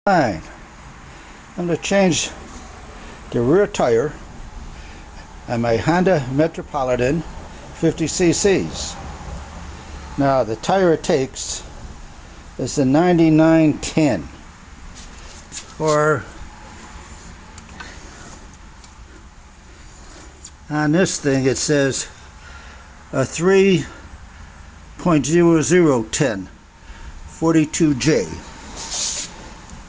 Fine. I'm going to change the rear tire on my Honda Metropolitan 50 cc's. Now the tire it takes is the 9910, or on this thing it says a 3.0010 42J.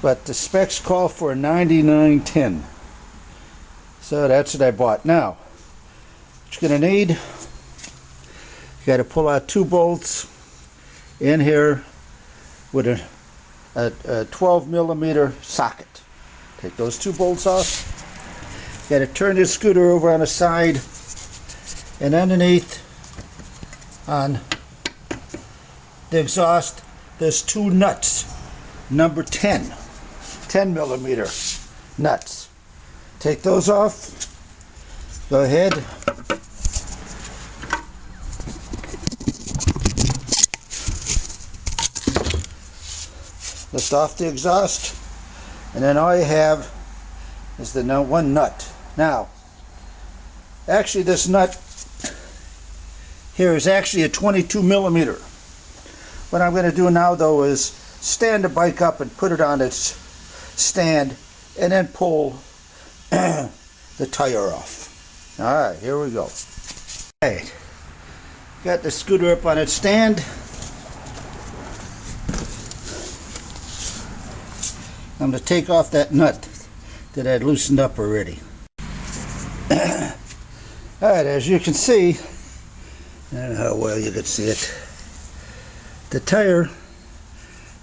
But the specs call for a 9910. So that's what I bought. Now, what you're going to need, you got to pull out 2 bolts in here with a 12 millimeter socket. Take those 2 bolts off. You got to turn this scooter over on the side, and underneath on the exhaust there's 2 nuts, number 10 millimeter nuts. Take those off. Go ahead. Lift off the exhaust, and then all you have is the one nut. Now, actually this nut here is actually a 22 millimeter. What I'm going to do now though is stand the bike up and put it on its stand and then pull the tire off. Alright, here we go. Alright, got the scooter up on its stand. I'm going to take off that nut that I'd loosened up already. Alright, as you can see, I don't know how well you can see it, the tire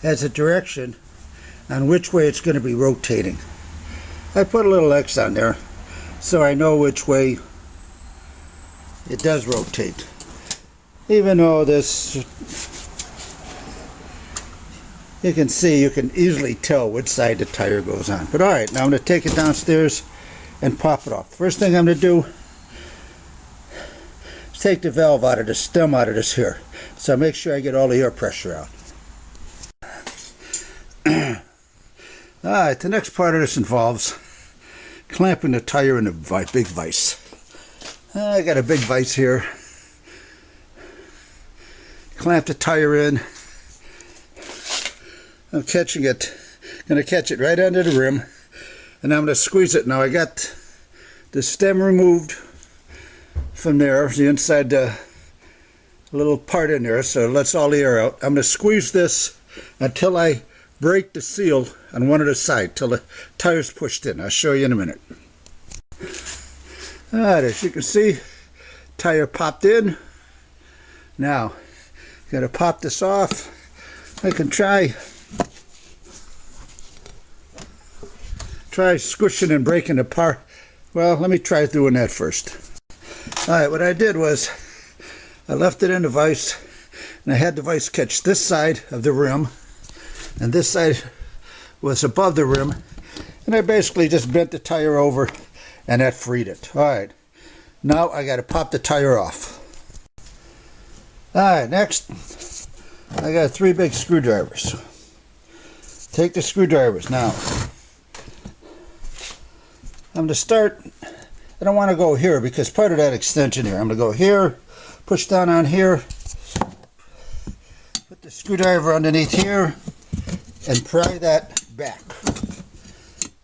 has a direction on which way it's going to be rotating. I put a little X on there so I know which way it does rotate. Even though this, you can see, you can easily tell which side the tire goes on. But alright, now I'm going to take it downstairs and pop it off. First thing I'm going to do is take the valve out of the stem out of this here. So make sure I get all the air pressure out. Alright, the next part of this involves clamping the tire in a big vise. I got a big vise here. Clamp the tire in. I'm catching it. Going to catch it right under the rim, and I'm going to squeeze it. Now I got the stem removed from there, the inside the little part in there, so it lets all the air out. I'm going to squeeze this until I break the seal on one of the sides, till the tire's pushed in. I'll show you in a minute. Alright, as you can see, tire popped in. Now, got to pop this off. I can try squishing and breaking the part. Well, let me try doing that first. Alright, what I did was I left it in the vise, and I had the vise catch this side of the rim, and this side was above the rim, and I basically just bent the tire over and that freed it. Alright, now I got to pop the tire off. Alright, next I got 3 big screwdrivers. Take the screwdrivers. Now I'm going to start, I don't want to go here because part of that extension here, I'm going to go here, push down on here, put the screwdriver underneath here, and pry that back.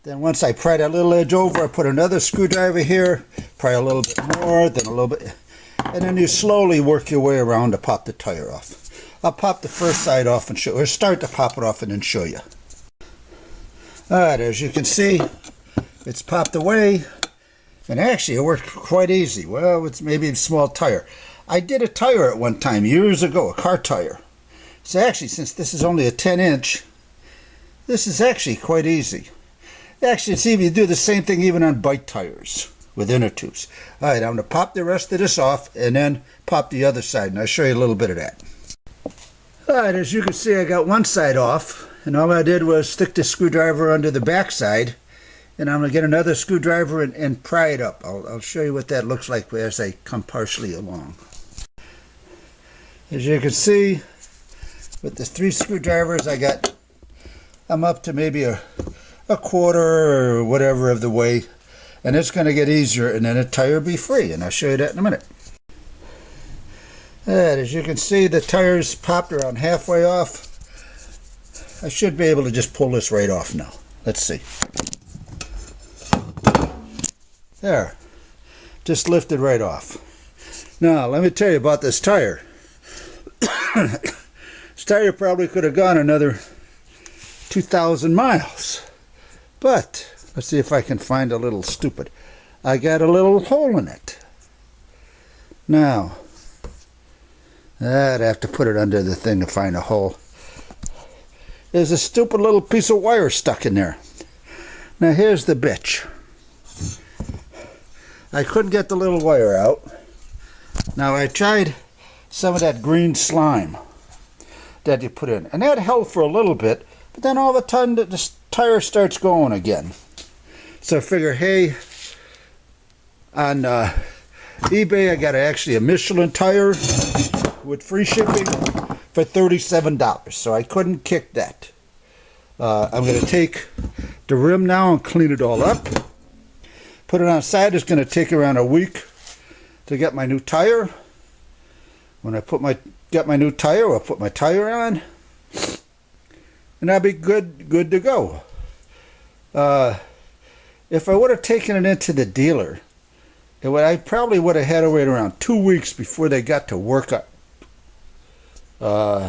Then once I pry that little edge over, I put another screwdriver here, pry a little bit more, then a little bit, and then you slowly work your way around to pop the tire off. I'll pop the first side off and show, or start to pop it off and then show you. Alright, as you can see, it's popped away, and actually it worked quite easy. Well, it's maybe a small tire. I did a tire at one time, years ago, a car tire. So actually, since this is only a 10-inch, this is actually quite easy. Actually, it's even, you do the same thing even on bike tires with inner tubes. Alright, I'm going to pop the rest of this off and then pop the other side, and I'll show you a little bit of that. Alright, as you can see, I got one side off, and all I did was stick the screwdriver under the back side, and I'm going to get another screwdriver and pry it up. I'll show you what that looks like as I come partially along. As you can see, with the 3 screwdrivers, I got I'm up to maybe a quarter or whatever of the way, and it's going to get easier, and then the tire will be free, and I'll show you that in a minute. And as you can see, the tires popped around halfway off. I should be able to just pull this right off now. Let's see. There. Just lifted right off. Now, let me tell you about this tire. This tire probably could have gone another 2,000 miles. But, let's see if I can find a little stupid. I got a little hole in it. Now, I'd have to put it under the thing to find a hole. There's a stupid little piece of wire stuck in there. Now here's the bitch. I couldn't get the little wire out. Now I tried some of that green slime that you put in, and that held for a little bit, but then all of a sudden the tire starts going again. So I figure, hey, on eBay I got actually a Michelin tire with free shipping for $37, so I couldn't kick that. I'm going to take the rim now and clean it all up. Put it on side. It's going to take around a week to get my new tire. When I get my new tire, I'll put my tire on, and I'll be good to go. If I would have taken it into the dealer, I probably would have had to wait around 2 weeks before they got to work on,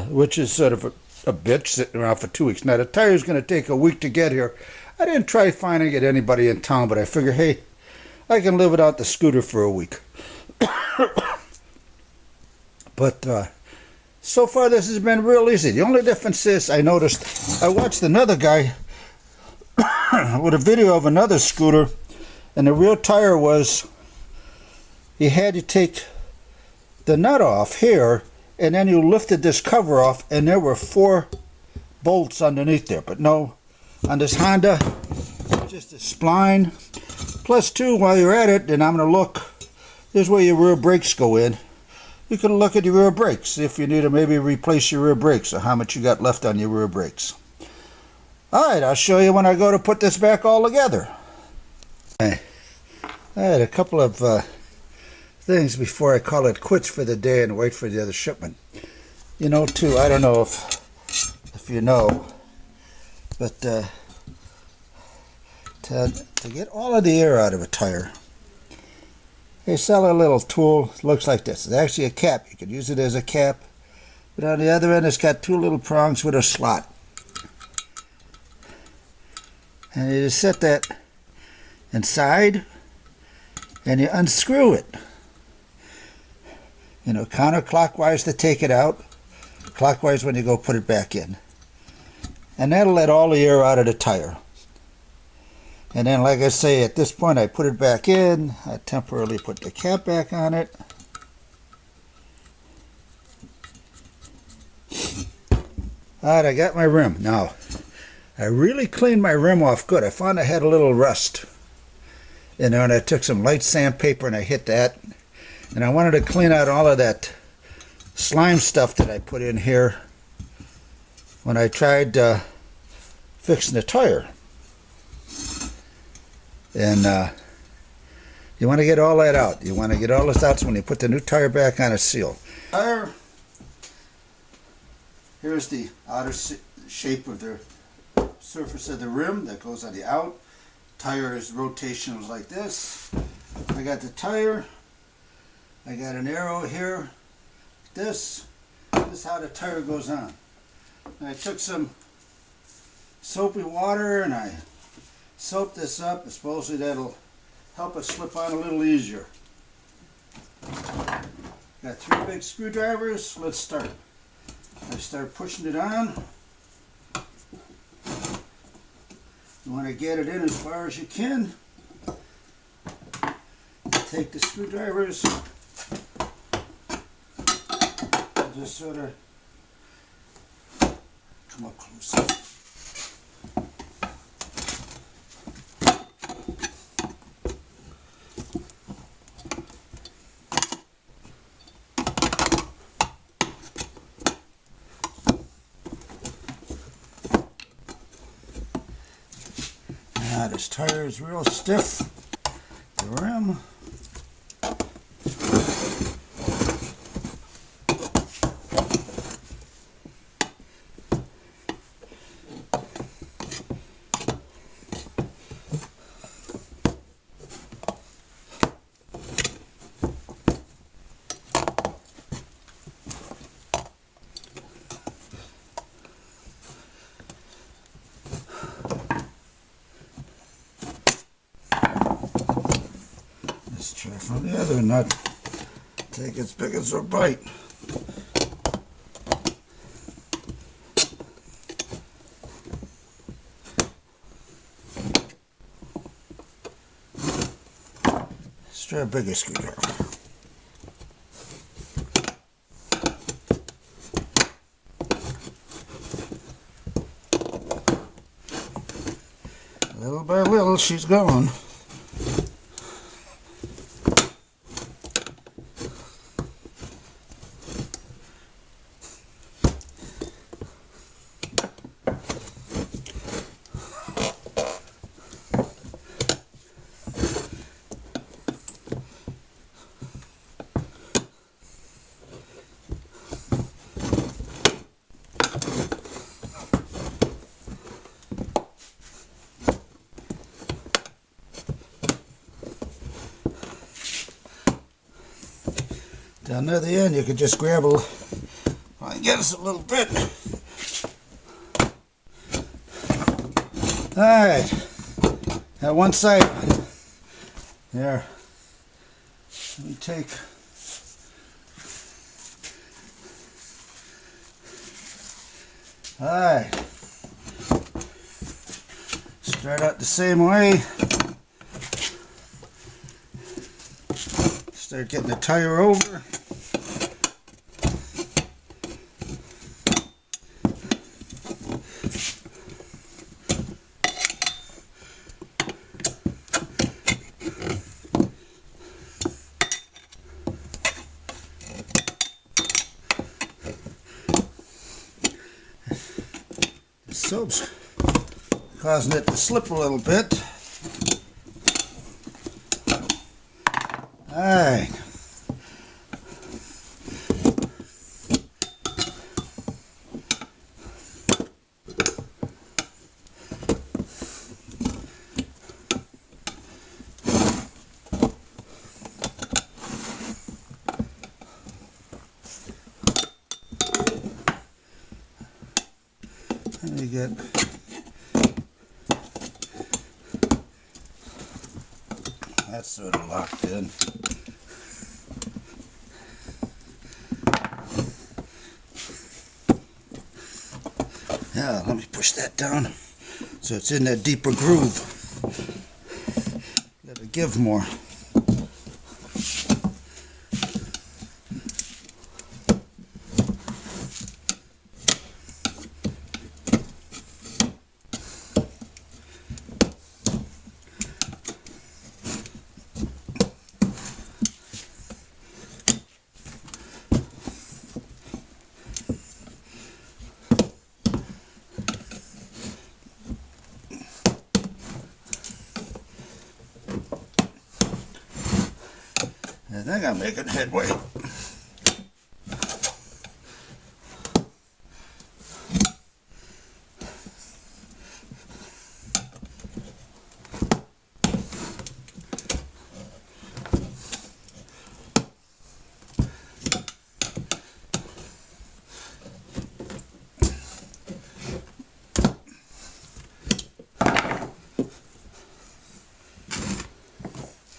which is sort of a bitch sitting around for 2 weeks. Now the tire is going to take a week to get here. I didn't try finding it anybody in town, but I figure, hey, I can live without the scooter for a week. But so far this has been real easy. The only difference is I noticed, I watched another guy with a video of another scooter, and the real tire was, he had to take the nut off here, and then you lifted this cover off, and there were 4 bolts underneath there. But no, on this Honda, just a spline. Plus 2, while you're at it, and I'm going to look, here's where your rear brakes go in. You can look at your rear brakes if you need to maybe replace your rear brakes, or how much you got left on your rear brakes. Alright, I'll show you when I go to put this back all together. I had a couple of things before I call it quits for the day and wait for the other shipment. You know, too, I don't know if you know, but to get all of the air out of a tire, they sell a little tool. It looks like this. It's actually a cap. You could use it as a cap, but on the other end it's got 2 little prongs with a slot, and you just set that inside and you unscrew it, you know, counterclockwise to take it out, clockwise when you go put it back in, and that'll let all the air out of the tire. And then, like I say, at this point I put it back in. I temporarily put the cap back on it. Alright, I got my rim. Now, I really cleaned my rim off good. I found I had a little rust in there, and I took some light sandpaper and I hit that. And I wanted to clean out all of that slime stuff that I put in here when I tried fixing the tire. And you want to get all that out. You want to get all this out so when you put the new tire back on, it's sealed. Tire, here's the outer shape of the surface of the rim that goes on the out. Tire is rotational like this. I got the tire. I got an arrow here. This is how the tire goes on. I took some soapy water and I soap this up, and supposedly that'll help it slip on a little easier. Got 3 big screwdrivers. Let's start. I start pushing it on. You want to get it in as far as you can. Take the screwdrivers and just sort of come up closer. This tire is real stiff. The rim. Let's try from the other nut. Take as big as a bite. Let's try a bigger screwdriver. Little by little, she's going. Down near the end, you could just grab a, I guess, a little bit. All right, at one side, there. Let me take. All right. Start out the same way. Start getting the tire over. The soap's causing it to slip a little bit. Alright. Let me get that's sort of locked in. Now let me push that down so it's in that deeper groove. Let it give more. I think I'm making headway.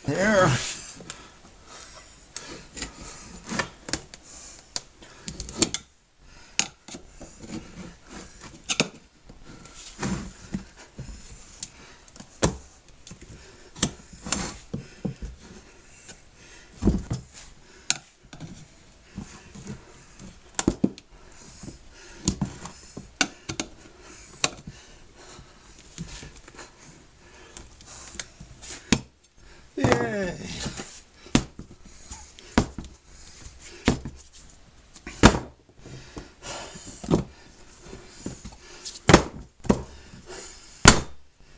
There. Yay!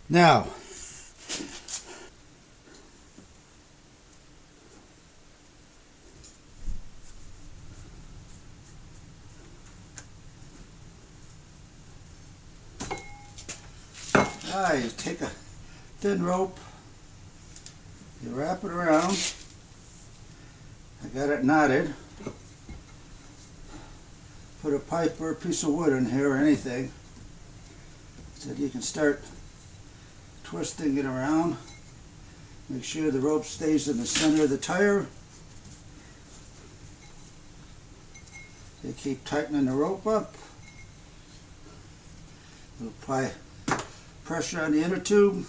Now, You take a thin rope, you wrap it around. I got it knotted. Put a pipe or a piece of wood in here or anything so that you can start twisting it around. Make sure the rope stays in the center of the tire. You keep tightening the rope up. We'll apply pressure on the inner tube.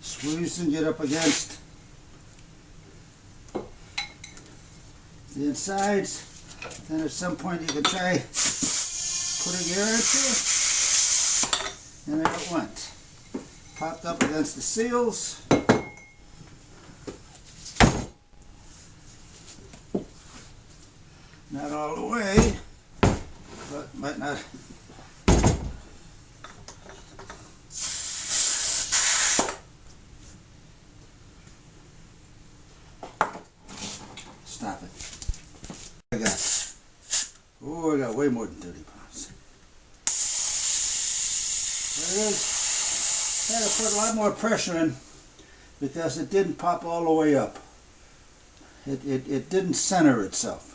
Squeeze and get up against the insides. Then at some point you can try putting air into it. And there it went. Popped up against the seals. Not all the way, but might not. Stop it. I got way more than 30 pounds. There it is. I had to put a lot more pressure in because it didn't pop all the way up. It didn't center itself.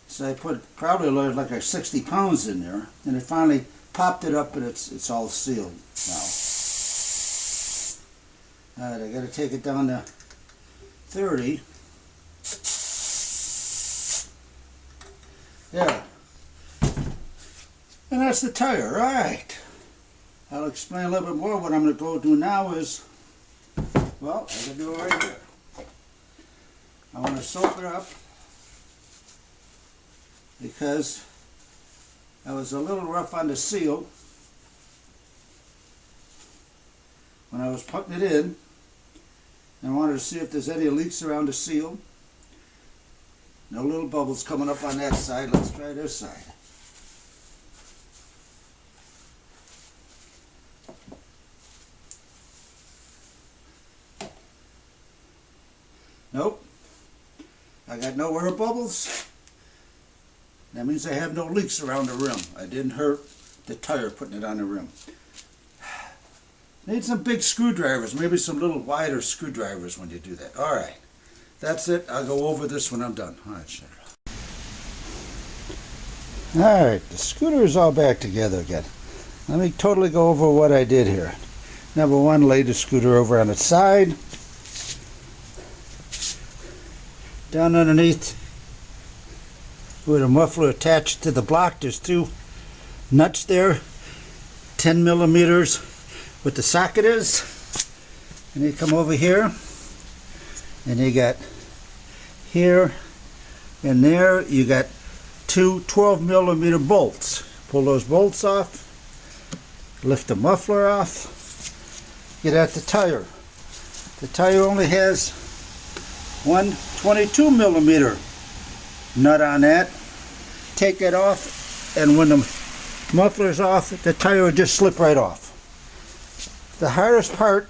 So I put probably like 60 pounds in there, and it finally popped it up, and it's all sealed now. All right, I got to take it down to 30. Yeah. And that's the tire. All right. I'll explain a little bit more. What I'm going to go do now is, well, I can do it right here. I want to soak it up because I was a little rough on the seal when I was putting it in, and I wanted to see if there's any leaks around the seal. No little bubbles coming up on that side. Let's try this side. Nope. I got no air bubbles. That means I have no leaks around the rim. I didn't hurt the tire putting it on the rim. Need some big screwdrivers, maybe some little wider screwdrivers when you do that. All right. That's it. I'll go over this when I'm done. All right, shut it off. All right, the scooter is all back together again. Let me totally go over what I did here. Number one, lay the scooter over on its side. Down underneath, with a muffler attached to the block, there's two nuts there, 10 millimeters, what the socket is. And you come over here, and you got here and there, you got two 12 millimeter bolts. Pull those bolts off, lift the muffler off, get at the tire. The tire only has one 22 millimeter nut on that. Take that off, and when the muffler's off, the tire will just slip right off. The hardest part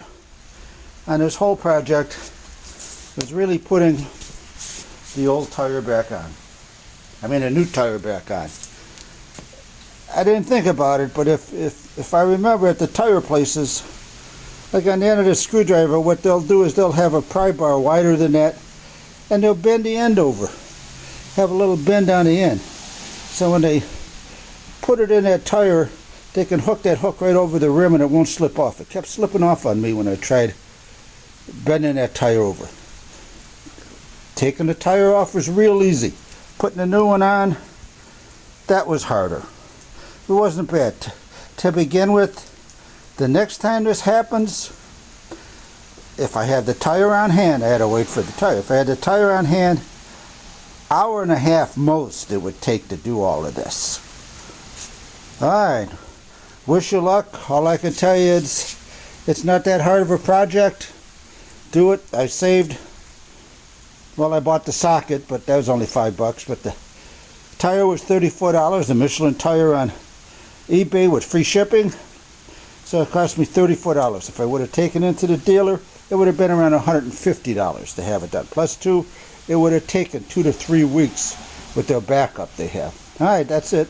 on this whole project was really putting the old tire back on. I mean, a new tire back on. I didn't think about it, but if I remember at the tire places, like on the end of the screwdriver, what they'll do is they'll have a pry bar wider than that, and they'll bend the end over. Have a little bend on the end. So when they put it in that tire, they can hook that hook right over the rim and it won't slip off. It kept slipping off on me when I tried bending that tire over. Taking the tire off was real easy. Putting a new one on, that was harder. It wasn't bad. To begin with, the next time this happens, if I had the tire on hand, I had to wait for the tire. If I had the tire on hand, hour and a half most it would take to do all of this. Alright, wish you luck. All I can tell you is it's not that hard of a project. Do it. I saved, well, I bought the socket, but that was only $5. But the tire was $34. The Michelin tire on eBay with free shipping. So it cost me $34. If I would have taken it to the dealer, it would have been around $150 to have it done. Plus two, it would have taken 2 to 3 weeks with their backup they have. All right, that's it.